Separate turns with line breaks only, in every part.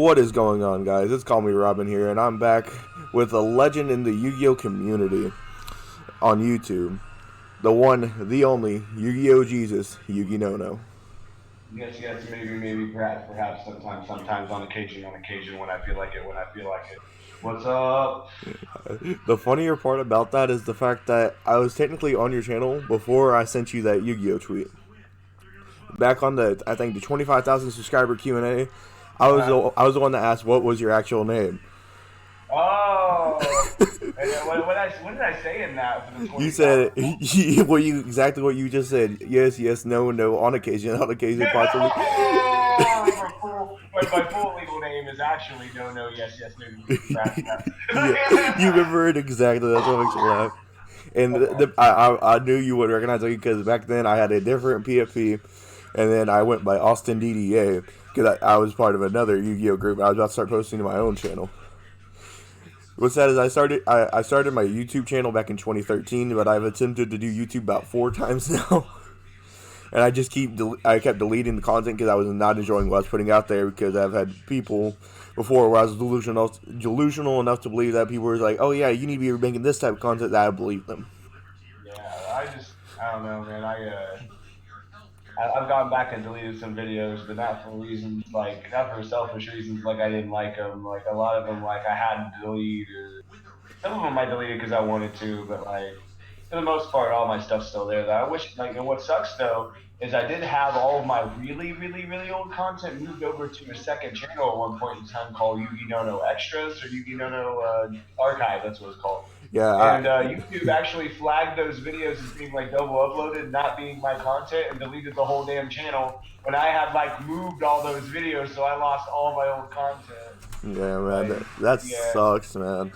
What is going on, guys? It's Call Me Robin here, and I'm back with a legend in the Yu-Gi-Oh community on YouTube. The one, the only, Yu-Gi-Oh Jesus, YugiNoNo.
Yes, maybe, perhaps, sometimes, on occasion, when I feel like it. What's up?
The funnier part about that is the fact that I was technically on your channel before I sent you that Yu-Gi-Oh tweet. Back on I think the 25,000 subscriber Q&A, I was the one that asked what was your actual name.
Oh, and what did I say in that for the
You said
20,000?
exactly what you just said. Yes, yes, no, no. On occasion, possibly.
My full legal name is actually no, yes, no,
Yeah, you remember it exactly. That's what makes me laugh. And I knew you would recognize it because back then I had a different PFP, and then I went by Austin DDA because I was part of another Yu-Gi-Oh group. I was about to start posting to my own channel. What's sad is I started my YouTube channel back in 2013, but I've attempted to do YouTube about 4 times now, and I kept deleting the content because I was not enjoying what I was putting out there because I've had people before where I was delusional enough to believe that people were like, oh yeah, you need to be making this type of content, that I believe them.
Yeah, I don't know, man. I've gone back and deleted some videos, but not for reasons not for selfish reasons. Like I didn't like them. Like a lot of them, like I had to delete. Or some of them I deleted because I wanted to, but like for the most part, all my stuff's still there. That I wish. Like, and what sucks though is I did have all of my really old content moved over to a second channel at one point in time called YugiNoNo Extras or YugiNoNo Archive. That's what it's called.
Yeah,
And YouTube actually flagged those videos as being like double uploaded, not being my content, and deleted the whole damn channel when I had like moved all those videos, so I lost all my old content.
yeah, man,
Like,
that
yeah,
sucks, man.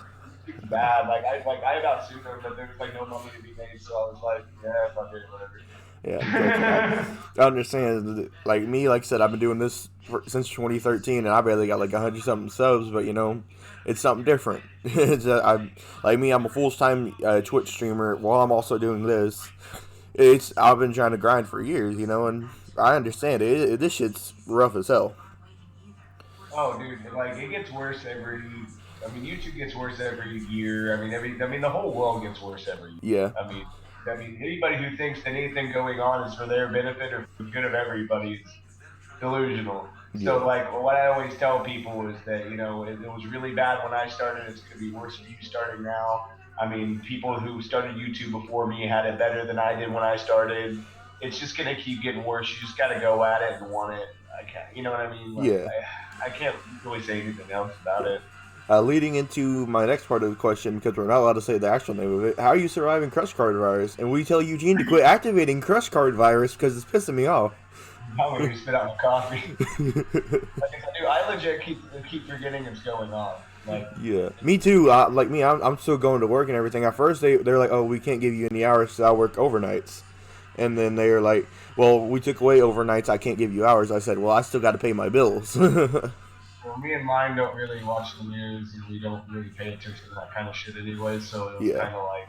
it's bad. I about sued them, but there was like no money to be made, so I was like, yeah, fuck it, whatever.
Yeah, I understand. Like me, like I said, I've been doing this since 2013, and I barely got like 100 something subs. But it's something different. I'm a full time Twitch streamer while I'm also doing this. I've been trying to grind for years, and I understand it. This shit's rough as hell.
Oh, dude, like it gets worse every. I mean, YouTube gets worse every year. I mean, the whole world gets worse every year.
Yeah,
I mean, anybody who thinks that anything going on is for their benefit or for the good of everybody is delusional. So,
yeah,
like, what I always tell people is that it was really bad when I started. It's going to be worse for you starting now. I mean, people who started YouTube before me had it better than I did when I started. It's just going to keep getting worse. You just got to go at it and want it. I can't, you know what I mean? Like,
yeah.
I can't really say anything else about it.
Leading into my next part of the question, because we're not allowed to say the actual name of it, how are you surviving Crush Card Virus? And we tell Eugene to quit activating Crush Card Virus because it's pissing me off.
I'm going to spit out my coffee. Like I do, I legit keep forgetting it's going on. Like,
Yeah, me too. Like me, I'm still going to work and everything. At first, they're like, "Oh, we can't give you any hours, so I work overnights." And then they're like, "Well, we took away overnights. I can't give you hours." I said, "Well, I still got to pay my bills."
well, me and mine don't really watch the news, and we don't really pay attention to that kind of shit anyway. So it was
Yeah,
kind of like,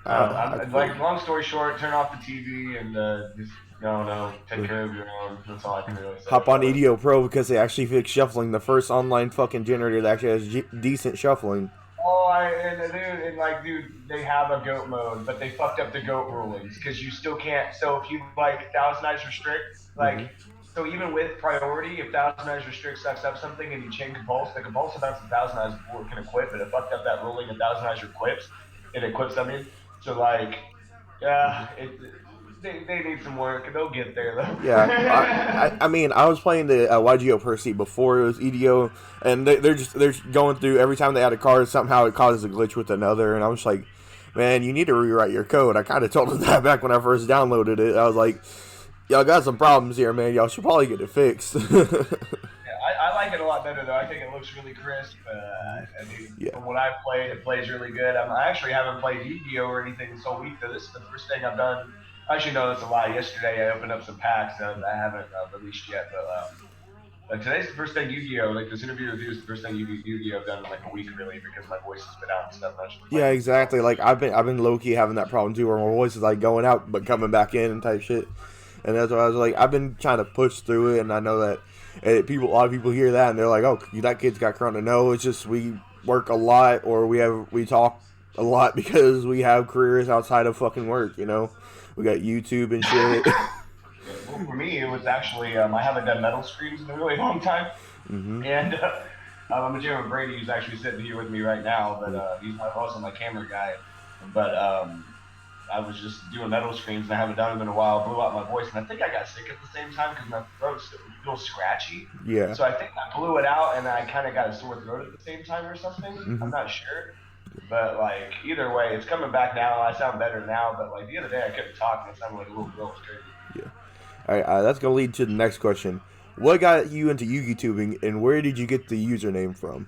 I
I'm
feel
like, long story short, turn off the TV and just no, take
you.
care of your own. That's all I can really say
Hop on
about it.
EDO Pro because they actually fixed shuffling. The first online fucking generator that actually has decent shuffling.
Oh, dude, they have a goat mode, but they fucked up the goat rulings because you still can't. So if you like Thousand Eyes restrict,
Hmm.
like, so even with priority, if Thousand Eyes restrict sucks up something and you chain compulse, the compulse events of Thousand Eyes before can equip, but it fucked up that ruling and Thousand Eyes equips. It equips, I mean. So like, yeah, they need some work. They'll get there
Yeah,
though.
I mean, I was playing the YGO per seat before it was EDO, and they're just going through every time they add a card, somehow it causes a glitch with another, and I was like, man, you need to rewrite your code. I kind of told them that back when I first downloaded it. I was like, y'all got some problems here, man. Y'all should probably get it fixed.
Yeah, I like it a lot better though. I think it looks really crisp. I mean,
Yeah,
from what I've played, it plays really good. I actually haven't played Yu-Gi-Oh or anything this whole week though. This is the first thing I've done. Actually, no, that's a lie. Yesterday I opened up some packs that I haven't released yet, but today's the first thing Yu-Gi-Oh. Like this interview with you is the first thing Yu-Gi-Oh I've done in like a week really because my voice has been out and stuff. And I should play
yeah,
it. So
exactly. Like I've been low key having that problem too, where my voice is like going out but coming back in and type shit. And that's why I was like, I've been trying to push through it, and I know that And a lot of people hear that and they're like, "Oh, that kid's got Corona." No, it's just we work a lot, or we talk a lot because we have careers outside of fucking work. You know, we got YouTube and shit.
Yeah, well, for me, it was actually I haven't done metal streams in a really long time,
Mm-hmm.
and I'm a Jim Brady who's actually sitting here with me right now, but
Yeah.
he's also my camera guy. But I was just doing metal streams and I haven't done them in a while. Blew out my voice, and I think I got sick at the same time because my throat still feels scratchy.
Yeah.
So I think I blew it out, and I kind of got a sore throat at the same time or something.
Mm-hmm.
I'm not sure. But like either way, it's coming back now. I sound better now. But like the other day, I couldn't talk and it sounded like a little girl. It was crazy.
Yeah. All right, that's gonna lead to the next question. What got you into YugiTubing, and where did you get the username from?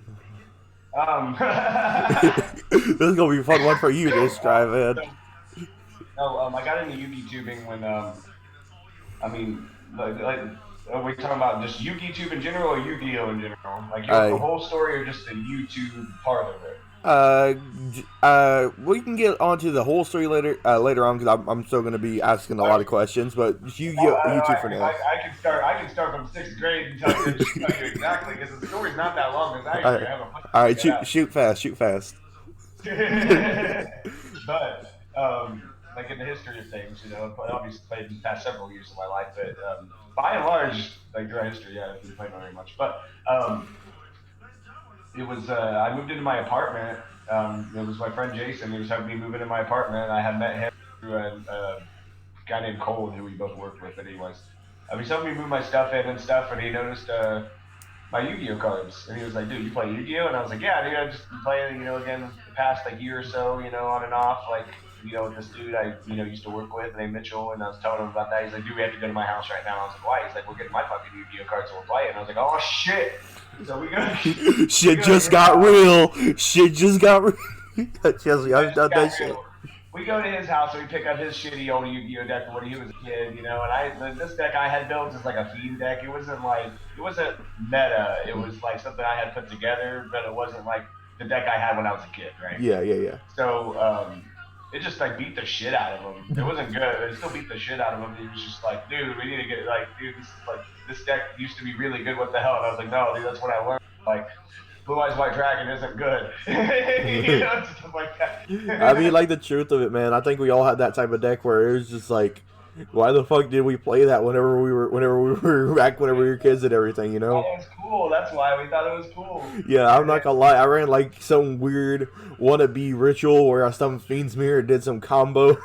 This is gonna be a fun one for you to describe, man.
I got into YugiTubing when I mean, like are we talking about just YugiTube in general or Yu-Gi-Oh in general? Like the
I
whole story or just the YouTube part of it?
we can get onto the whole story later on because I'm still gonna be asking a lot of questions, but just YouTube for now.
I can start. I can start from sixth grade and tell you exactly because the story's not that long. Because I actually have a bunch
All right, shoot fast.
But like in the history of things, you know, obviously played the past several years of my life, but by and large, like throughout history, yeah, I haven't played very much. But it was I moved into my apartment. It was my friend Jason. He was helping me move into my apartment. I had met him through a guy named Cole who we both worked with. But anyways, he helped me move my stuff in and stuff, and he noticed my Yu-Gi-Oh cards, and he was like, "Dude, you play Yu-Gi-Oh?" And I was like, "Yeah, dude, I just been playing, you know, again the past like year or so, you know, on and off, like." You know, with this dude I, you know, used to work with named Mitchell, and I was telling him about that. He's like, "Dude, we have to go to my house right now." I was like, "Why?" He's like, "We're getting my fucking Yu-Gi-Oh cards and we'll play it." And I was like, "Oh shit!" So we go.
Shit just got real. Shit just got real. Chelsea, I've done that shit.
We go to his house and we pick up his shitty old Yu-Gi-Oh deck from when he was a kid, you know. And this deck I had built is like a fiend deck. It wasn't meta. It was like something I had put together, but it wasn't like the deck I had when I was a kid, right?
Yeah.
So it just like beat the shit out of him. It wasn't good. It still beat the shit out of him. He was just like, "Dude, we need to get like, dude, this deck used to be really good. What the hell?" And I was like, "No, dude, that's what I learned. Like, Blue Eyes White Dragon isn't good." You know, stuff like that.
I mean, like the truth of it, man. I think we all had that type of deck where it was just like, why the fuck did we play that whenever we were kids and everything, you know?
It was cool. That's why we thought it was cool.
Yeah, I'm not gonna lie. I ran like some weird wannabe ritual where I summoned Fiend's Mirror and did some combo.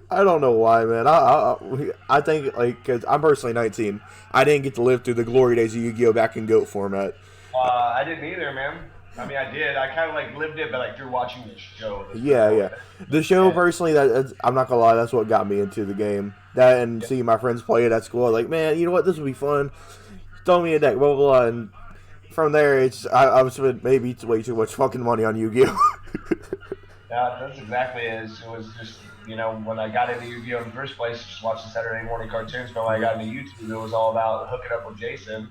I don't know why, man. I think like cause I'm personally 19. I didn't get to live through the glory days of Yu-Gi-Oh back in GOAT format.
I didn't either, man. I mean, I did. I kind of like lived it, but like through watching the show.
Yeah. The show personally, I'm not gonna lie, that's what got me into the game. That and seeing my friends play it at school, I was like, man, you know what, this would be fun. Throw me a deck, blah blah blah. And from there, I've spent maybe way too much fucking money on Yu-Gi-Oh.
Yeah, that's exactly it. It was just, you know, when I got into Yu-Gi-Oh in the first place, just watching Saturday morning cartoons. But when I got into YouTube, it was all about hooking up with Jason.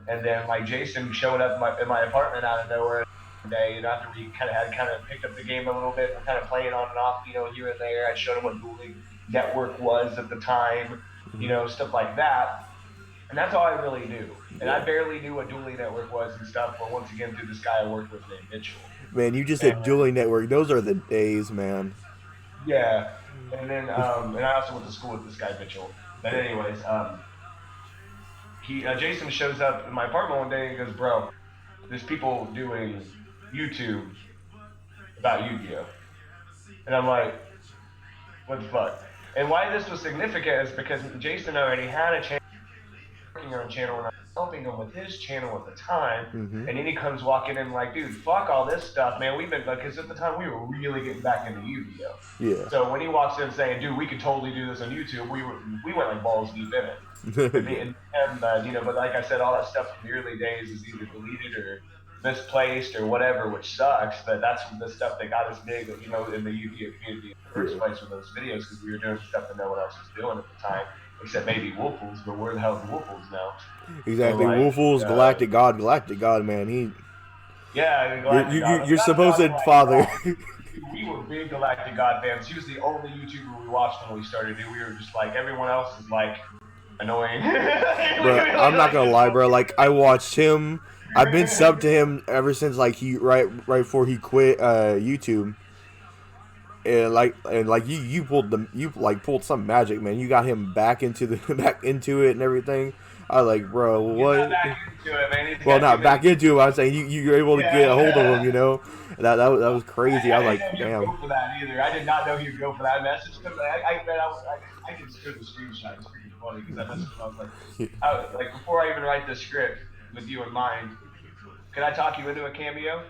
And then like Jason showed up in my apartment out of nowhere one day, and after we kind of picked up the game a little bit and kind of playing on and off, you know, here and there. I showed him what Dueling Network was at the time, you know, stuff like that. And that's all I really knew. And I barely knew what Dueling Network was and stuff, but once again through this guy I worked with named Mitchell.
Man, you just said Dueling Network. Those are the days, man.
Yeah. And then and I also went to school with this guy Mitchell. But anyways, Jason shows up in my apartment one day and goes, "Bro, there's people doing YouTube about Yu-Gi-Oh." And I'm like, "What the fuck?" And why this was significant is because Jason already had a channel, working on a channel, and I was helping him with his channel at the time.
Mm-hmm.
And then he comes walking in like, "Dude, fuck all this stuff, man. We've been," because at the time we were really getting back into Yu-Gi-Oh.
Yeah.
So when he walks in saying, "Dude, we could totally do this on YouTube," we went like balls deep in it. and you know, but like I said, all that stuff from the early days is either deleted or misplaced or whatever, which sucks. But that's the stuff that got us big, you know, in the Yu-Gi-Oh community in the first place with those videos, because we were doing stuff that no one else was doing at the time, except maybe Wolfles. But where the hell is Wolfles now?
Exactly, so, like, Wolfles, Galactic God, man.
Yeah,
you're supposed father.
We were big Galactic God fans. He was the only YouTuber we watched when we started. We were just like, everyone else is like annoying.
Bro, I'm not gonna lie, bro. Like I watched him. I've been subbed to him ever since like he right before he quit YouTube. And you pulled pulled some magic, man. You got him back into the back into it and everything. I was like, bro,
He's not
what?
back into it, man. He's
Well,
got too
not
many.
back into it. I'm saying you're able to get a hold of him.
Yeah.
You know, that was crazy. I
I
was
didn't know
like,
he would
damn.
go for that either. I did not know he would go for that. I messaged him. I can screw the screenshot. It's freaking funny because I messaged him. I was like, like before I even write the script with you in mind, can I talk you into a cameo?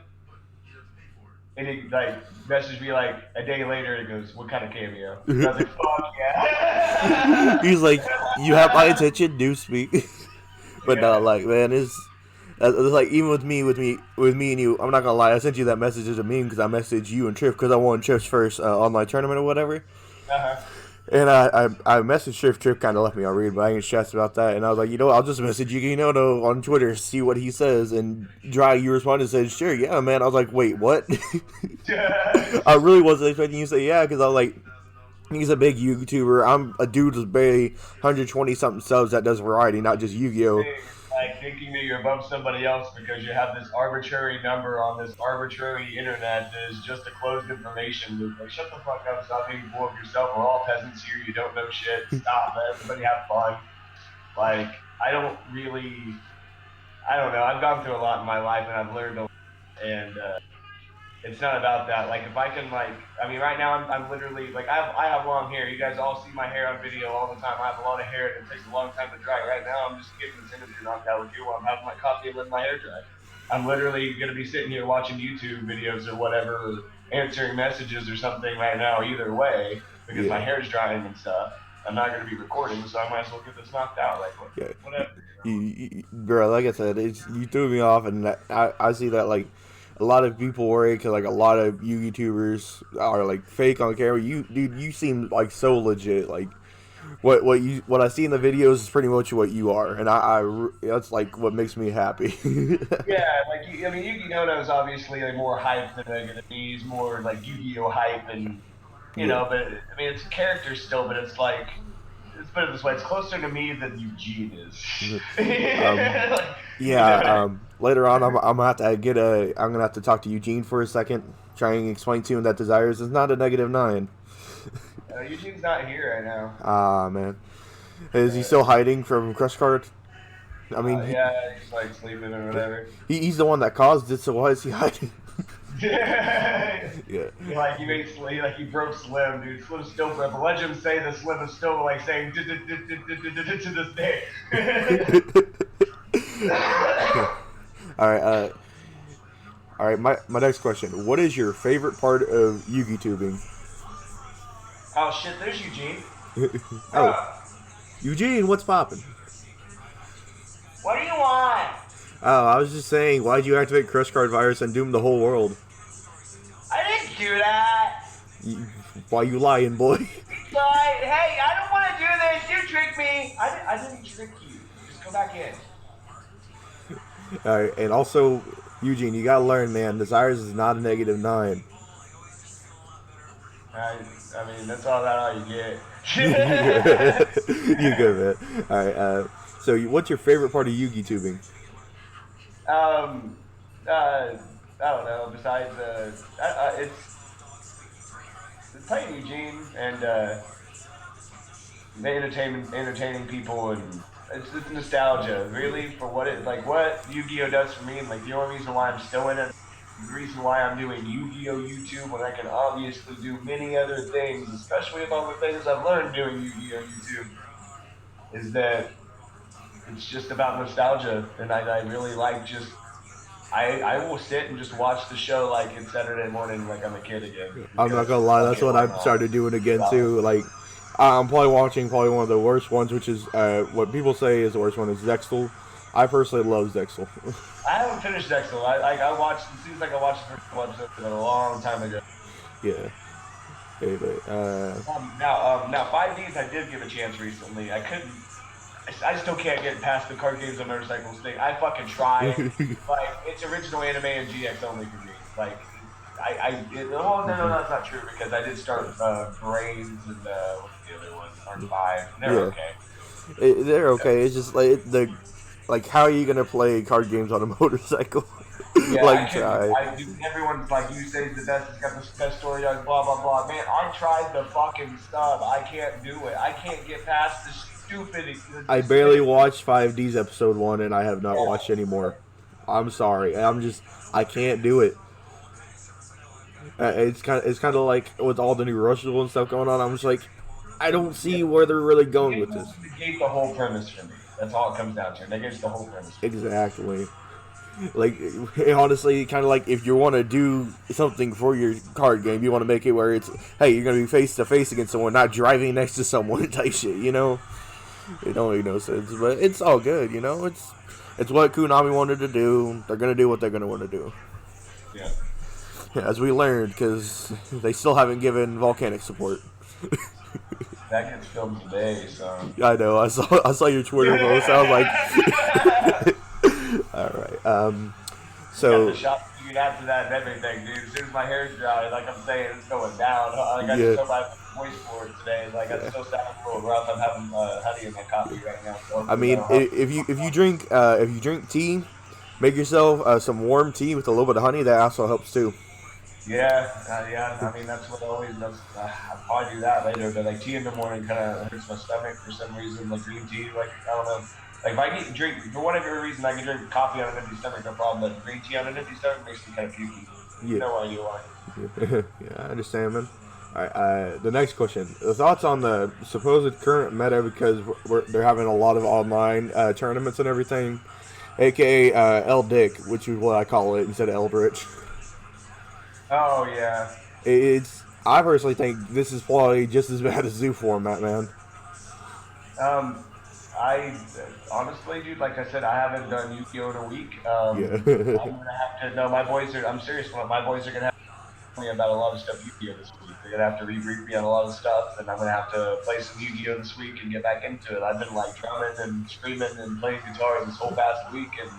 And he like messaged me like a day later. And he goes, "What kind of cameo?" And I was like, "Fuck yeah!"
He's like, you have my attention, do speak. But no,
Yeah.
like, man, it's like even with me and you. I'm not gonna lie. I sent you that message as a meme because I messaged you and Triff because I won Triff's first online tournament or whatever.
Uh-huh.
And I messaged Triff. Triff kind of left me on read, but I ain't stressed about that. And I was like, you know what? I'll just message YugiNoNo on Twitter, see what he says. And you responded and said, sure, yeah, man. I was like, wait, what? I really wasn't expecting you to say yeah because I was like, he's a big YouTuber. I'm a dude with barely 120 something subs that does variety, not just Yu-Gi-Oh.
Like thinking that you're above somebody else because you have this arbitrary number on this arbitrary internet that is just a closed information loop. Like, shut the fuck up, stop being full of yourself. We're all peasants here. You don't know shit. Stop. Let everybody have fun. Like, I don't know. I've gone through a lot in my life and I've learned a lot. And it's not about that. Like if I can right now I'm literally like I have long hair. You guys all see my hair on video all the time. I have a lot of hair and it takes a long time to dry. Right now I'm just getting this energy knocked out with you while I'm having my coffee and letting my hair dry. I'm literally gonna be sitting here watching YouTube videos or whatever, or answering messages or something right now. Either way, because my hair's drying and stuff. I'm not gonna be recording, so I might as well get this knocked out. Like whatever.
Bro, like I said, you threw me off, and I see that like a lot of people worry because like a lot of YouTubers are like fake on camera. You seem like so legit. Like what I see in the videos is pretty much what you are, and that's like what makes me happy.
Yeah, like YugiNoNo is obviously like more hype than Negative. He's more like Yu-Gi-Oh hype, and but I mean it's a character still, but it's like let's put it this way: it's closer to me than Eugene is.
Later on, I'm gonna have to I'm gonna have to talk to Eugene for a second, try and explain to him that Desires is not a -9.
Eugene's not here right now.
Ah, man, is he still hiding from Crush Card? I mean,
yeah, he's like sleeping or whatever.
He's the one that caused it, so why is he hiding?
Yeah. Like he broke Slim, dude. Slim's still broke. But legends say that Slim is still like saying to this day.
All right. My next question: what is your favorite part of Yugi tubing?
Oh shit! There's Eugene.
Eugene, what's poppin'?
What do you want?
Oh, I was just saying, why'd you activate Crush Card Virus and doom the whole world?
I didn't do that.
Why you lying, boy?
Hey, I don't want to do this. You tricked me. I didn't trick you. Just go back in.
Alright, and also, Eugene, you gotta learn, man, Desires is not a -9.
I mean, that's all you get.
You good, man. Alright, so what's your favorite part of Yugi tubing?
I don't know. Besides, it's playing Eugene and entertaining people, and it's nostalgia, really, for what Yu-Gi-Oh does for me. And like the only reason why I'm still in it, the reason why I'm doing Yu-Gi-Oh YouTube when I can obviously do many other things, especially about the things I've learned doing Yu-Gi-Oh YouTube, is that it's just about nostalgia, and I really like just. I will sit and just watch the show like it's Saturday morning, like I'm a kid again.
I'm not gonna lie, that's what I've started doing again too. Like, I'm probably watching one of the worst ones, which is what people say is the worst one is Zexel. I personally love Zexel.
I haven't finished Zexel. I watched. It seems like I watched the first episode a long time ago.
Yeah. Hey, but,
now 5Ds I did give a chance recently. I couldn't. I still can't get past the card games on motorcycles thing. I fucking tried. Like, it's original anime and GX only for me. Like, no, that's not true because I did start Brains and what's the other one? R5. They're okay.
They're okay. It's just like how are you gonna play card games on a motorcycle?
Yeah, I
Like
couldn't.
try.
I do. Everyone's like, you say he's the best. He's got the best story on blah blah blah. Man, I tried the fucking sub. I can't do it. I can't get past
I
the
barely
stupid.
watched 5D's episode 1, and I have not
Yeah,
watched anymore. I'm sorry. I can't do it. It's kind of like with all the new Rushable and stuff going on. I'm just like, I don't
yeah.
see where they're really
The
going with
game
this.
negate the whole premise for me. That's all it comes down to. It negates the whole premise for me.
Exactly. Like honestly, kind of like if you want to do something for your card game, you want to make it where it's hey, you're gonna be face to face against someone, not driving next to someone type shit. It don't make no sense, but it's all good. It's what Konami wanted to do. They're gonna do what they're gonna want to do.
Yeah.
Yeah, as we learned, because they still haven't given volcanic support.
That gets filmed today, so.
I know. I saw your Twitter post. I was like, all right.
Got the
So
shot figured after that and everything, dude. As soon as my hair's dry, like I'm saying, it's going down. Like I just
yeah,
told my voice for it today. Like I still sound a little rough. I'm having honey in my coffee right now, so
I
hopefully
mean,
that'll help.
if you drink tea, make yourself some warm tea with a little bit of honey. That also helps too.
Yeah. I mean, that's what always. I'll probably do that later. But like tea in the morning kind of hurts my stomach for some reason. Like green tea, like I don't know. Like if I can drink for whatever reason, I can drink coffee on an empty stomach, no problem. But green tea on an empty stomach makes me kind of pukey.
Yeah,
No idea why.
yeah, I understand, man. All right, the next question: the thoughts on the supposed current meta because they're having a lot of online tournaments and everything, aka L Dick, which is what I call it instead of Eldritch.
Oh yeah.
I personally think this is probably just as bad as Zoo format, man.
Um, I honestly, dude, like I said, I haven't done Yu-Gi-Oh in a week.
Yeah.
I'm gonna have to. No, my boys are. I'm serious. My boys are gonna have to tell me about a lot of stuff Yu-Gi-Oh this week. They're gonna have to rebrief me on a lot of stuff, and I'm gonna have to play some Yu-Gi-Oh this week and get back into it. I've been like drumming and screaming and playing guitar this whole past week, and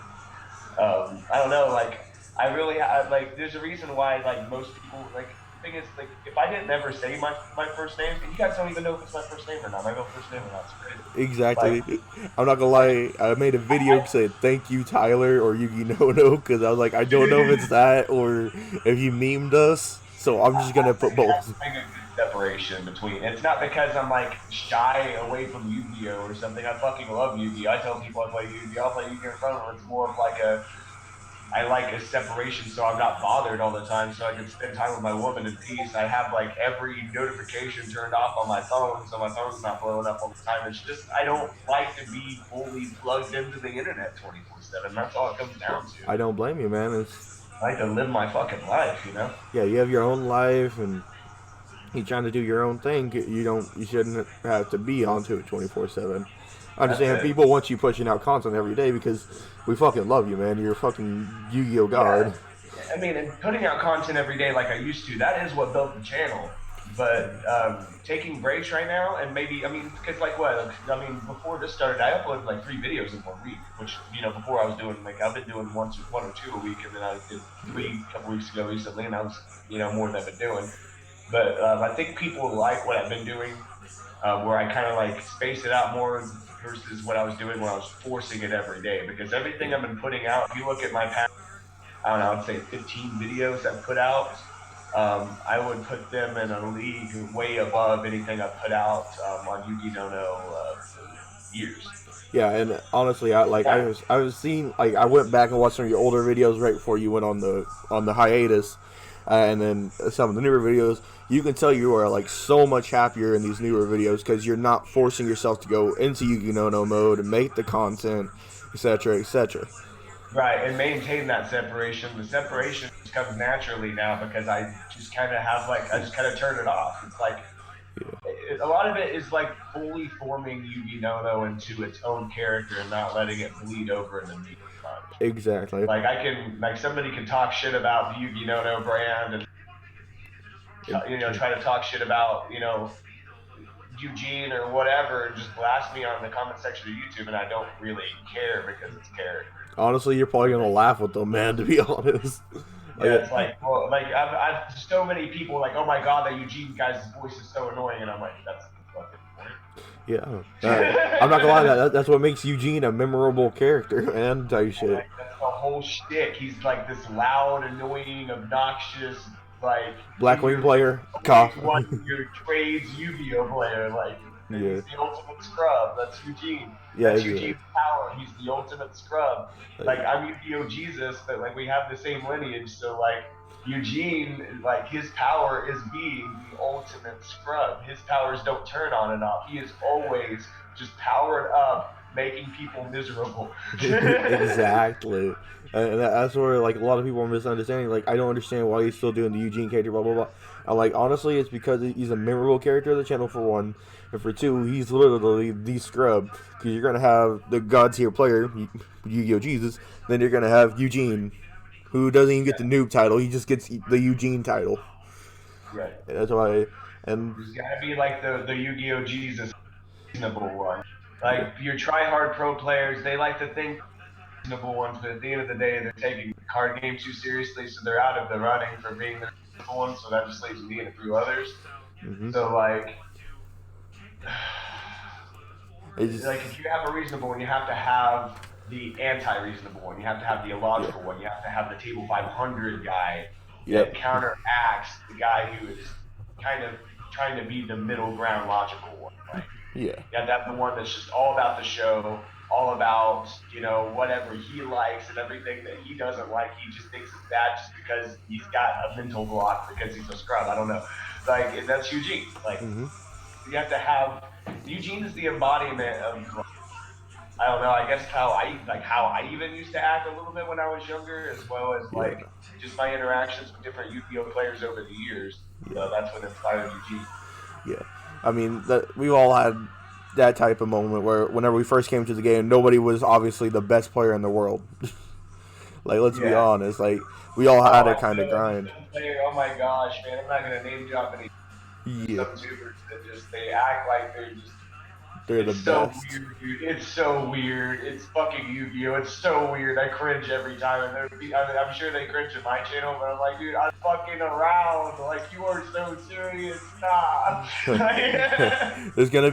I don't know, like I really like. There's a reason why like most people like. The thing is, like, if I didn't ever say my first name, and you guys don't even know if it's my first name or not, my real first name or not, it's crazy. Like,
Exactly. I'm not gonna lie. I made a video that said "Thank you, Tyler" or "YugiNoNo" because I was like, I don't know if it's that or if he memed us. So I'm just gonna put
I have to
both.
make a good separation between. It's not because I'm like shy away from Yu-Gi-Oh or something. I fucking love Yu-Gi-Oh. I tell people I play Yu-Gi-Oh. I'll play Yu-Gi-Oh in front of them. It's more of like I like a separation so I'm not bothered all the time, so I can spend time with my woman in peace. I have like every notification turned off on my phone, so my phone's not blowing up all the time. It's just I don't like to be fully plugged into the internet 24/7. That's all it comes down to.
I don't blame you, man. It's
I like to live my fucking life, you know?
yeah, you have your own life and you're trying to do your own thing. You shouldn't have to be onto it 24/7. I
That's
understand
it.
people want you pushing out content every day because we fucking love you, man. You're a fucking Yu-Gi-Oh
Yeah.
god.
I mean, and putting out content every day like I used to, that is what built the channel. But taking breaks right now, and maybe, I mean, because like what? I mean, before this started, I uploaded like 3 videos in 1 week, which, before I was doing, like, I've been doing one or two a week, and then I did three a couple weeks ago recently, and that was, more than I've been doing. But I think people like what I've been doing, where I kind of like space it out more versus what I was doing when I was forcing it every day. Because everything I've been putting out, if you look at my past, I don't know, I'd say 15 videos I've put out. I would put them in a league way above anything I've put out on YugiNoNo for years.
Yeah, and honestly, I was seeing like I went back and watched some of your older videos right before you went on the hiatus, and then some of the newer videos. You can tell you are like so much happier in these newer videos because you're not forcing yourself to go into Yu-Gi-Oh mode and make the content, etc., etc.
Right, and maintain that separation. The separation just comes naturally now because I just kind of have like I just kind of turn it off. It's like
Yeah,
a lot of it is like fully forming YugiNoNo into its own character and not letting it bleed over into me as much.
exactly.
Like somebody can talk shit about the YugiNoNo brand and try to talk shit about Eugene or whatever and just blast me on the comment section of YouTube, and I don't really care because it's character.
Honestly, you're probably gonna laugh with them, man. To be honest,
Yeah,
like,
it's like, well, like I've so many people like, oh my god, that Eugene guy's voice is so annoying, and I'm like, that's the fucking point.
Yeah. I'm not gonna lie, that's what makes Eugene a memorable character, man. Tell you shit.
Like that's the whole shtick. He's like this loud, annoying, obnoxious, like
Blackwing
figure who's
player,
always
cough.
wanting your trades Yu-Gi-Oh player. Like, and
Yeah.
he's the ultimate scrub. That's Eugene.
Yeah,
That's
exactly.
Eugene's power. He's the ultimate scrub. Like
Like,
I'm Yu-Gi-Oh Jesus, but like we have the same lineage. So like Eugene, like his power is being the ultimate scrub. His powers don't turn on and off. He is always just powered up, making people miserable.
exactly. And that's where like a lot of people are misunderstanding. Like I don't understand why he's still doing the Eugene character. Blah blah blah. I'm like honestly, it's because he's a memorable character of the channel for one, and for two, he's literally the scrub. Because you're gonna have the god tier player, Yu-Gi-Oh Jesus. Then you're gonna have Eugene, who doesn't even get the noob title. He just gets the Eugene title.
Right.
And that's why. And
There's got to be like the Yu-Gi-Oh Jesus reasonable one.
yeah.
Like your try-hard pro players, they like to think reasonable ones, but at the end of the day, they're taking the card game too seriously, so they're out of the running for being the reasonable ones. So that just leaves me and a few others.
Mm-hmm.
So
It's
like if you have a reasonable one, you have to have the anti-reasonable one. You have to have the
yeah.
illogical one. You have to have the table 500 guy that
Yep.
counteracts the guy who is kind of trying to be the middle ground logical one. Like
Yeah.
you have to have the one that's just all about the show, all about, whatever he likes and everything that he doesn't like. He just thinks it's bad just because he's got a mental block because he's a scrub. I don't know. Like that's Eugene. Like
Mm-hmm.
you have to have Eugene is the embodiment of, I don't know, I guess how I even used to act a little bit when I was younger, as well as
Yeah.
like just my interactions with different Yu-Gi-Oh players over the years.
Yeah.
So that's what inspired Eugene.
Yeah. I mean, we all had that type of moment where whenever we first came to the game, nobody was obviously the best player in the world. Like, let's be
Yeah.
honest. Like, we all
Oh,
had to
I
kind of
feel like
grind.
some player. Oh my gosh, man! I'm not gonna name drop any.
Yeah.
Some tubers that just they act like they're just.
They're the
It's so
best.
weird, dude. It's so weird. It's fucking Yu-Gi-Oh. It's so weird. I cringe every time. And I'm sure they cringe at my channel, but I'm like, dude, I'm fucking around. Like you are so serious. Stop.
There's gonna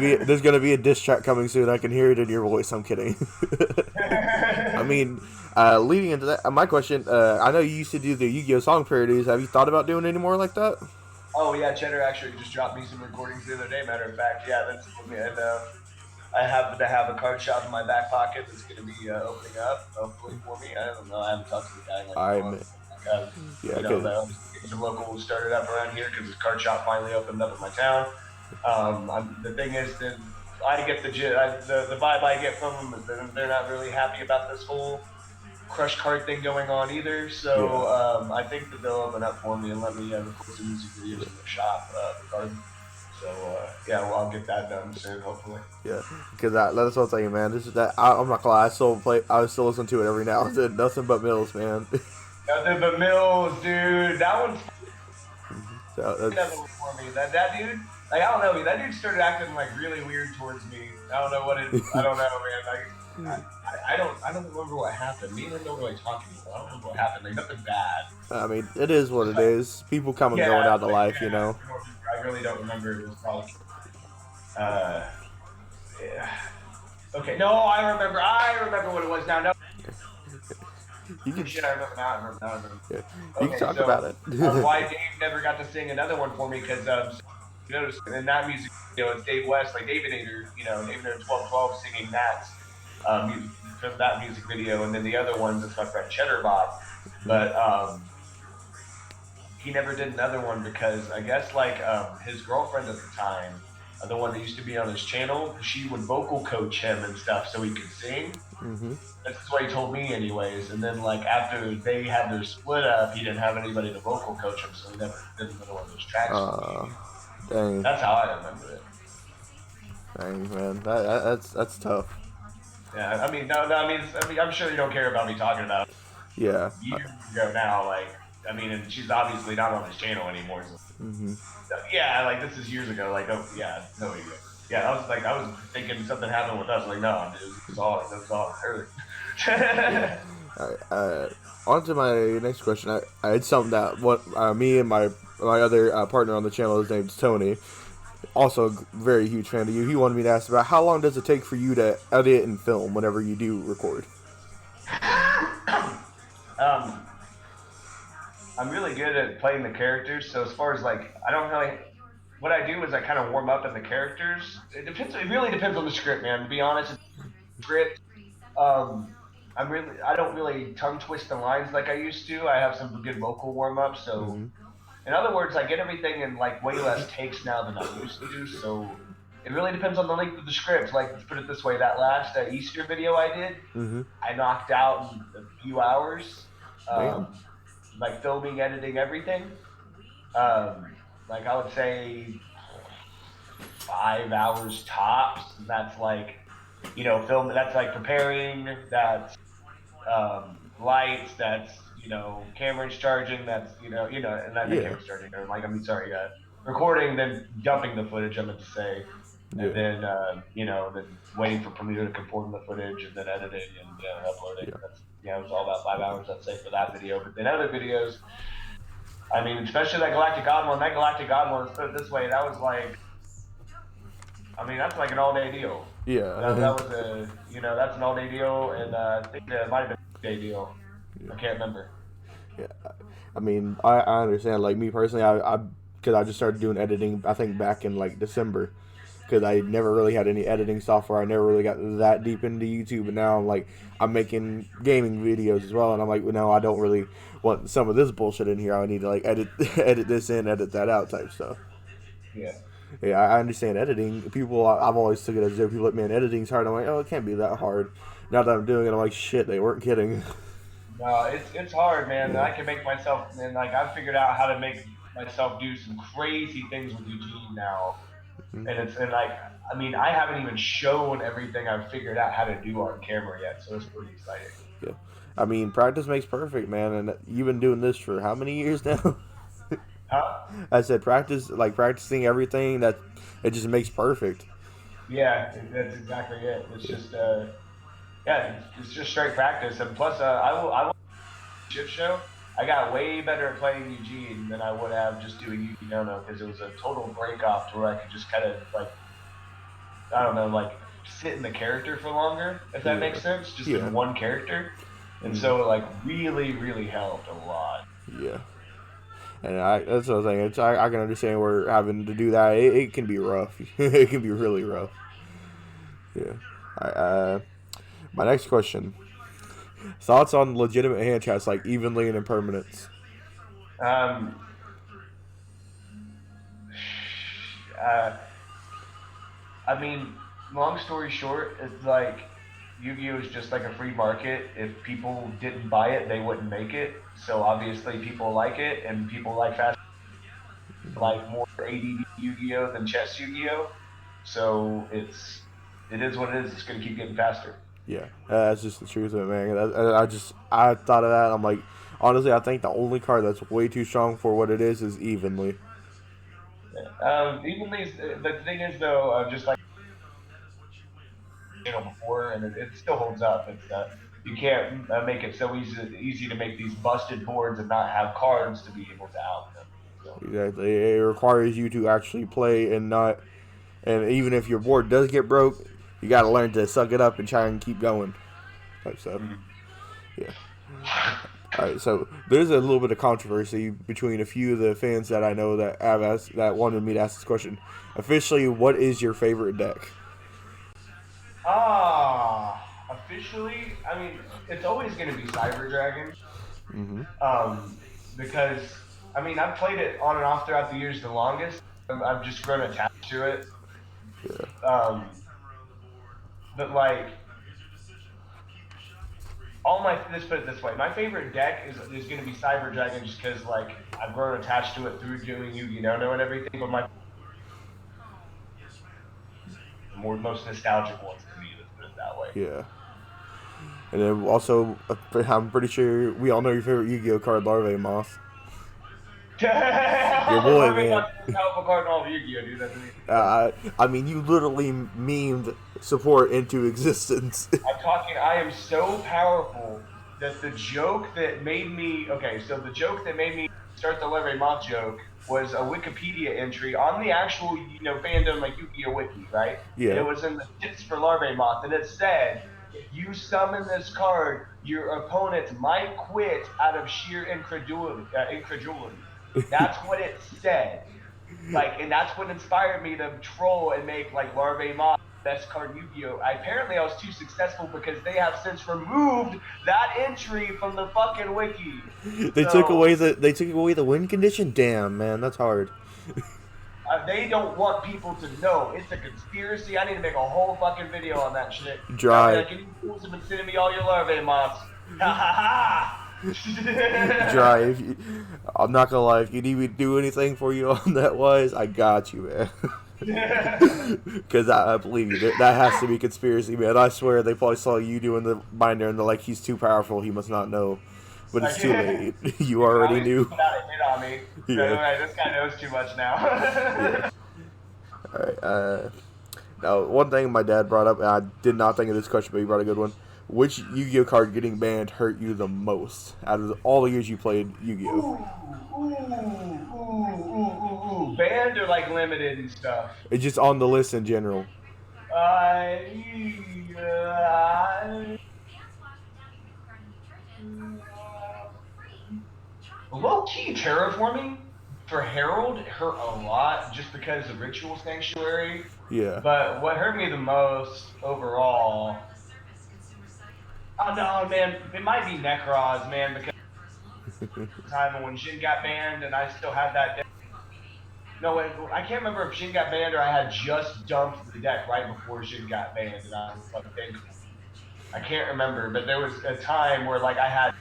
be a diss track coming soon. I can hear it in your voice. I'm kidding. I mean, leading into that, my question. I know you used to do the Yu-Gi-Oh song parodies. Have you thought about doing any more like that?
Oh yeah, Cheddar actually just dropped me some recordings the other day. Matter of fact, yeah, that's and I happen to have a card shop in my back pocket that's going to be opening up, hopefully for me. I don't know. I haven't talked to the guy in like a
I'm
month.
yeah, cause
The local started up around here because his card shop finally opened up in my town. The thing is that I get the vibe I get from them is that they're not really happy about this whole crush card thing going on either. So
yeah.
I think that they'll open up for me and let me record some music videos in the shop regarding. So yeah, well, I'll get that done soon, hopefully.
Yeah, because that's what I'm saying, man. This is that. I'm not gonna lie. I still listen to it every now and then. Nothing but Mills, man.
Nothing but Mills, dude. That one's
So
another
that's
one for me. That dude, like I don't know, that dude started acting like really weird towards me. I don't know what it. I don't know, man. I don't remember what happened. Me and him don't really talk anymore. I don't remember what happened. Like nothing bad.
I mean, it is what it is. People come and going
Yeah,
out of life, you know.
I really don't remember. It was probably. Uh, yeah. Okay, no, I remember. I remember what it was now. No,
You can,
shit, I remember now. I remember now. I remember.
yeah, you can
Okay,
talk
so
about it.
why Dave never got to sing another one for me because you notice in that music, it's Dave West, like Davidnator, Davidnator 1212 singing that music from that music video, and then the other ones it's my friend Cheddar Bob, but he never did another one because I guess like his girlfriend at the time, the one that used to be on his channel, she would vocal coach him and stuff so he could sing.
Mm-hmm.
That's what he told me, anyways. And then, like after they had their split up, he didn't have anybody to vocal coach him, so he never did another one of those tracks.
Dang.
That's how I remember it.
Dang, man. That's tough.
Yeah, I mean, no, I mean, I'm sure you don't care about me talking about it.
Yeah.
Years ago now, like, I mean, and she's obviously not on his channel anymore. So, yeah, like this is years ago. Like, oh yeah, no idea. Yeah, I was thinking something happened with us. Like, no, dude, it was all her.
On to my next question. I had something that me and my other partner on the channel, his name's Tony. also a very huge fan of you. He wanted me to ask about how long does it take for you to edit and film whenever you do record?
um, I'm really good at playing the characters. So as far as like, I don't really. What I do is I kind of warm up in the characters. It depends. It really depends on the script, man. To be honest, script. Um, I don't really tongue twist the lines like I used to. I have some good vocal warm ups. So
Mm-hmm.
in other words, I get everything in like way less takes now than I used to. So it really depends on the length of the script. Like let's put it this way: that last Easter video I did,
Mm-hmm.
I knocked out in a few hours.
Damn.
Like filming, editing, everything. Um, like I would say 5 hours tops. That's like film. That's like preparing. That's lights. That's cameras charging. That's and then the
Yeah.
cameras charging. Or like sorry, recording, then dumping the footage. I meant to say, and
Yeah.
then then waiting for Premiere to conform the footage, and then editing and uploading.
Yeah.
That's it was all about 5 hours. I'd say for that video. But then other videos, I mean, especially that Galactic God one. That Galactic God one. Let's put it this way: that was like, I mean, that's like an all-day deal.
Yeah.
That was that's an all-day deal, and I think it might have been a day deal. I can't remember.
Yeah. I mean, I understand. Like me personally, because I just started doing editing. I think back in like December, because I never really had any editing software. I never really got that deep into YouTube. But now I'm making gaming videos as well, and I'm like, well, no, I don't really want some of this bullshit in here. I need to like edit edit this in, edit that out type stuff.
Yeah.
Yeah, I understand editing. People, I've always took it as joke. People like, man, editing's hard. I'm like, oh, it can't be that hard. Now that I'm doing it, I'm like, shit, they weren't kidding.
No, it's hard, man.
Yeah.
I can make myself, and like I've figured out how to make myself do some crazy things with Eugene now,
Mhm.
and like I mean I haven't even shown everything I've figured out how to do on camera yet, so it's pretty exciting.
Yeah. I mean, practice makes perfect, man. And you've been doing this for how many years now?
Huh?
I said practice, like practicing everything that it just makes perfect.
Yeah, that's exactly it. It's
Yeah.
just yeah, it's just straight practice, and plus I will ship show. I got way better at playing Eugene than I would have just doing YugiNoNo because it was a total break off to where I could just kind of like I don't know like sit in the character for longer if that
Yeah.
makes sense, just
Yeah.
in one character, and
Mm.
so it like really helped a lot.
Yeah. And that's what I'm saying. I can understand where having to do that. It can be rough. It can be really rough. Yeah. My next question: thoughts on legitimate hand chats like evenly and impermanence?
Um, uh, I mean, long story short, it's like Yu-Gi-Oh is just like a free market. If people didn't buy it, they wouldn't make it. So obviously, people like it, and people like fast, like more ADD Yu-Gi-Oh than chess Yu-Gi-Oh. So it is what it is. It's going to keep getting faster.
Yeah, that's just the truth of it, man. I thought of that. I'm like, honestly, I think the only card that's way too strong for what it is evenly.
Even these, the thing is though, just like before, and it still holds up. It's you can't make it so easy to make these busted boards and not have cards to be able to out them. So.
Exactly, it requires you to actually play and not. And even if your board does get broke, you got to learn to suck it up and try and keep going. Type stuff.
Mm.
Yeah. All right, so there's a little bit of controversy between a few of the fans that I know that have asked, that wanted me to ask this question. Officially, what is your favorite deck?
Officially, I mean, it's always going to be Cyber Dragon.
Mm-hmm.
Because I mean, I've played it on and off throughout the years the longest. I've just grown attached to it.
Yeah.
Um, but like, let's put it this way: my favorite deck is going to be Cyber Dragon, just because like I've grown attached to it through doing YugiNoNo and everything. But my most nostalgic ones to me, let's put it that way.
Yeah. And then also, I'm pretty sure we all know your favorite Yu-Gi-Oh card, Larvae Moth. Your boy,
Larvae
man.
Moth's the most powerful card in all of Yu-Gi-Oh, dude. That's amazing.
I mean, you literally memed support into existence.
I'm talking. I am so powerful that the joke that made me. Okay, so the joke that made me start the Larry Moth joke was a Wikipedia entry on the actual, fandom like Yu-Gi-Oh wiki, right? And it
Yeah.
was in the tips for Larvae Moth, and it said, if you summon this card, your opponent might quit out of sheer incredulity. That's what it said. Like, and that's what inspired me to troll and make like Larvae Moth best card Yu-Gi-Oh. Apparently, I was too successful because they have since removed that entry from the fucking wiki. So
They took away the win condition. Damn, man, that's hard.
they don't want people to know it's a conspiracy. I need to make a whole fucking video on that shit. And I'll be
Dry,
like, you fools have been sending me all your Larvae Moths. Ha ha ha.
dry. I'm not gonna lie. If you need me to do anything for you on that wise, I got you, man. Because I believe you, that has to be conspiracy, man. I swear they probably saw you doing the binder and they're like, he's too powerful. He must not know. But it's too late. You already knew.
Put out a hit on me.
Yeah.
Right, this guy knows too much now.
Yeah. All right. Now, one thing my dad brought up, and I did not think of this question, but he brought a good one. Which Yu-Gi-Oh card getting banned hurt you the most out of all the years you played Yu-Gi-Oh?
Ooh. Banned or like limited and stuff?
It's just on the list in general.
Low key terraforming for Herald hurt a lot just because of Ritual Sanctuary.
Yeah.
But what hurt me the most overall, oh no, man, it might be Necroz, man, because the time when Jin got banned and I still had that deck. No, I can't remember if Jin got banned or I had just dumped the deck right before Jin got banned and I was like thankful. I can't remember, but there was a time where like I had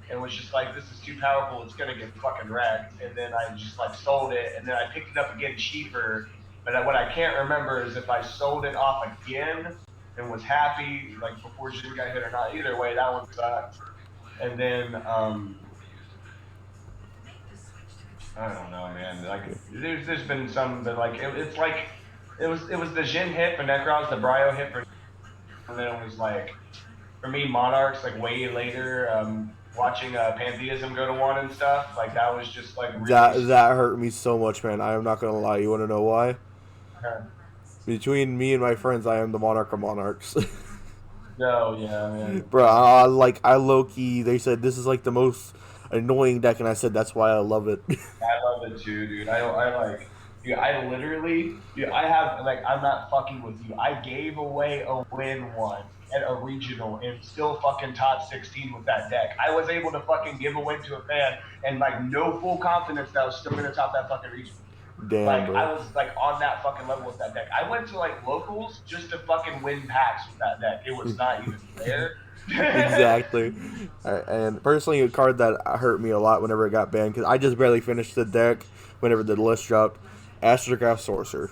and was just like, this is too powerful, it's gonna get fucking wrecked. And then I just like sold it, and then I picked it up again cheaper. But what I can't remember is if I sold it off again and was happy, like before Jin got hit or not. Either way, that one sucked. And then I don't know, man. Like there's been some that like it's like it was the Jin hit for Necros, the Bryo hit for, and then it was like for me Monarchs like way later. Watching Pantheism go to 1 and stuff, like that was just like really
that hurt me so much, man. I am not gonna lie. You want to know why? Between me and my friends, I am the monarch of monarchs.
No, yeah, man.
Bro, I low key. They said this is like the most annoying deck, and I said that's why I love it.
I love it too, dude. I like. Dude, I literally, I have like, I'm not fucking with you. I gave away a win once at a regional and still fucking top 16 with that deck. I was able to fucking give a win to a fan and like no full confidence that I was still gonna top that fucking regional.
Damn,
like
bro.
I was like on that fucking level with that deck. I went to like locals just to fucking win packs with that deck. It was not even fair.
Exactly. And personally, a card that hurt me a lot whenever it got banned, because I just barely finished the deck whenever the list dropped. Astrograph Sorcerer.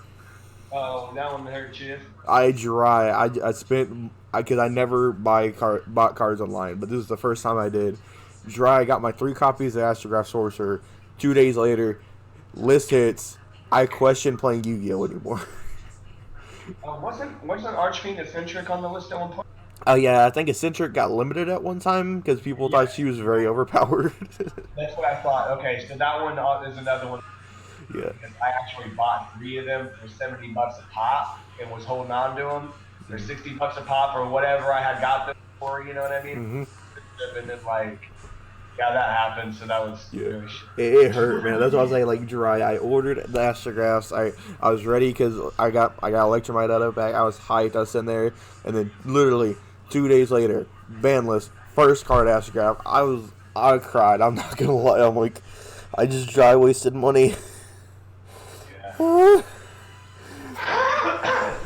Oh, that one hurt you.
I spent because I never bought cards online, but this is the first time I did. I got my 3 copies of Astrograph Sorcerer. 2 days later, list hits. I question playing Yu-Gi-Oh anymore.
Wasn't Archfiend eccentric on the list at one point?
Oh yeah, I think Eccentric got limited at one time because people thought she was very overpowered.
That's what I thought. Okay, so that one is another one.
Yeah.
Because I actually bought 3 of them for $70 a pop and was holding on to them. They're $60 a pop or whatever I had got them for. You know what I mean?
Mm-hmm.
And then like, yeah, that happened. So that was really shit.
It hurt, man. That's why I was saying, like, I ordered the Astrographs. I was ready because I got Electromite out of it back. I was hyped. I was sitting there, and then literally 2 days later, ban list, first card Astrograph. I cried. I'm not gonna lie. I'm like, I just dry wasted money.
Yeah.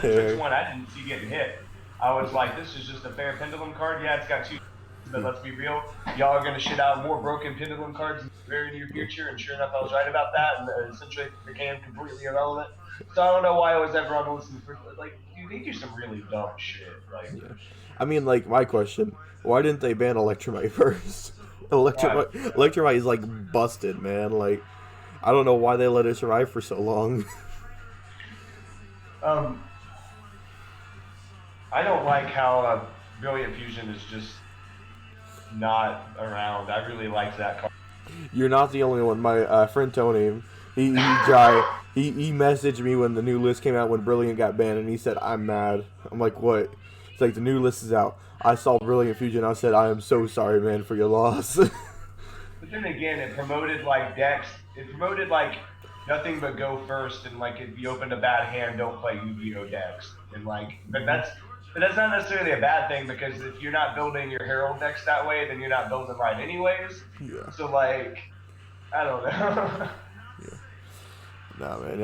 This one I didn't see getting hit. I was like, this is just a fair pendulum card. Yeah, it's got 2. But let's be real, y'all are gonna shit out more broken pendulum cards in the very near future, and sure enough, I was right about that, and essentially it became completely irrelevant. So I don't know why I was ever on the list in the first place. Like, dude, they do some really dumb shit. Like,
I mean, like, my question: why didn't they ban Electromite first? Electromite is like busted, man. Like, I don't know why they let it survive for so long.
I don't like how Brilliant Fusion is just not around. I really liked that card.
You're not the only one. My friend Tony, he messaged me when the new list came out when Brilliant got banned, and he said, "I'm mad." I'm like, "What?" It's like the new list is out. I saw Brilliant Fusion. I said, "I am so sorry, man, for your loss."
But then again, it promoted like decks. It promoted like nothing but go first, and like if you opened a bad hand, don't play Yu-Gi-Oh decks. And like, but that's not necessarily a bad thing because if you're not building your Herald decks that way, then you're not building right anyways.
Yeah.
So like, I don't know.
Nah, man.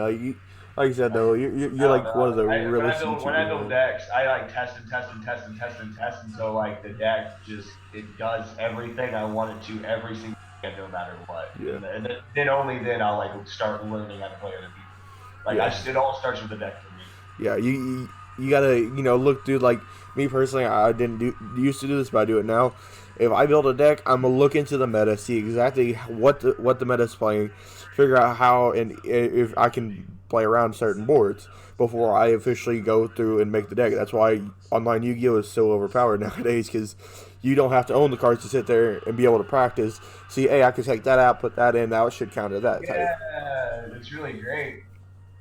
Like you said though,
I
you're
don't
like one of
know.
the
When
realest
I
YouTubers,
build
man.
decks, I like test and test and test and test and test until like the deck just it does everything I want it to every single game, no matter what.
Yeah.
Then only then I'll like start learning how to play other people. Like
Yeah.
it all starts with the deck for me.
Yeah, you gotta look, dude. Like me personally, I didn't used to do this, but I do it now. If I build a deck, I'm gonna look into the meta, see exactly what the meta's playing, figure out how and if I can play around certain boards before I officially go through and make the deck. That's why online Yu-Gi-Oh is so overpowered nowadays because you don't have to own the cards to sit there and be able to practice. See, hey, I can take that out, put that in. Now it should counter that type.
Yeah, it's really great.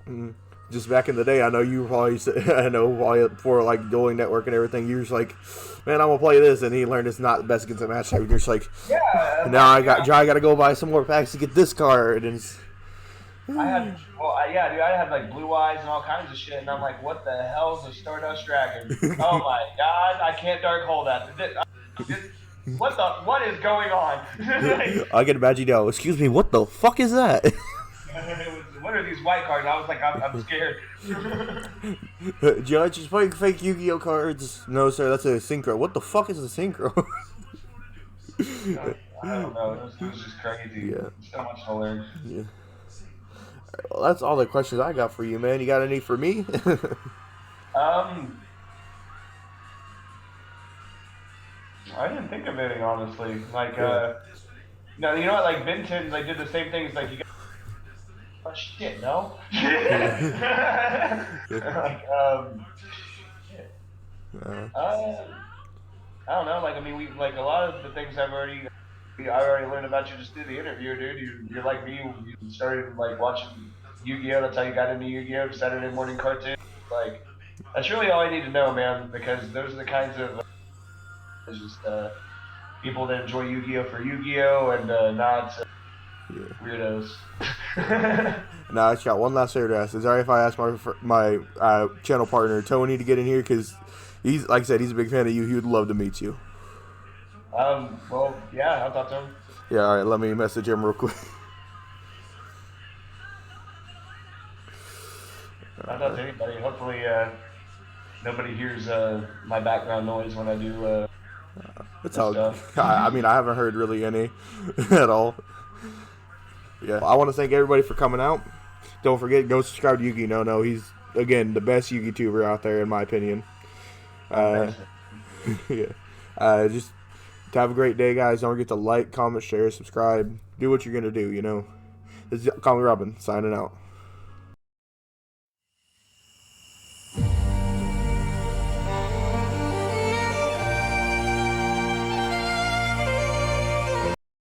Mhm. Just back in the day, I know you probably, I know probably before like dueling network and everything, you were just like, man, I'm gonna play this, and he learned it's not the best against a match type. You're just like,
Yeah,
now I
yeah.
gotta go buy some more packs to get this card, and it's,
Yeah, dude, I had like blue eyes and all kinds of shit, and I'm like, what the hell's a Stardust Dragon? Oh my god, I can't dark hold that. What is going on?
I can imagine now. Excuse me, what the fuck is that?
What are these white cards? I was like, I'm scared.
Judge is playing fake Yu-Gi-Oh cards. No, sir, that's a synchro. What the fuck is a synchro?
I don't know. It was just crazy.
Yeah.
So much to learn.
Yeah. Well, that's all the questions I got for you, man. You got any for me?
Um, I didn't think of anything honestly. Like, no, you know what? Like Benton, like did the same thing. It's like you got oh shit, no. Like, shit. I don't know. Like, I mean, we like a lot of the things I already learned about you just through the interview, dude. You're like me. You started like watching Yu-Gi-Oh. That's how you got into Yu-Gi-Oh. Saturday morning cartoon. Like, that's really all I need to know, man. Because those are the kinds of it's just people that enjoy Yu-Gi-Oh for Yu-Gi-Oh and not weirdos.
Now, I just got one last favor to ask. Is it alright if I ask my channel partner Tony to get in here? Because he's, like I said, he's a big fan of you. He would love to meet you.
Well, yeah, I'll talk to him.
Yeah, all right. Let me message him real quick.
I'll talk to anybody. Hopefully, nobody hears my background noise when I do.
That's how. I mean, I haven't heard really any at all. Yeah, I want to thank everybody for coming out. Don't forget, go subscribe to YugiNoNo. He's again the best Yugi tuber out there, in my opinion. Yeah. Just have a great day, guys. Don't forget to like, comment, share, subscribe. Do what you're gonna do. This is Call Me Robin signing out.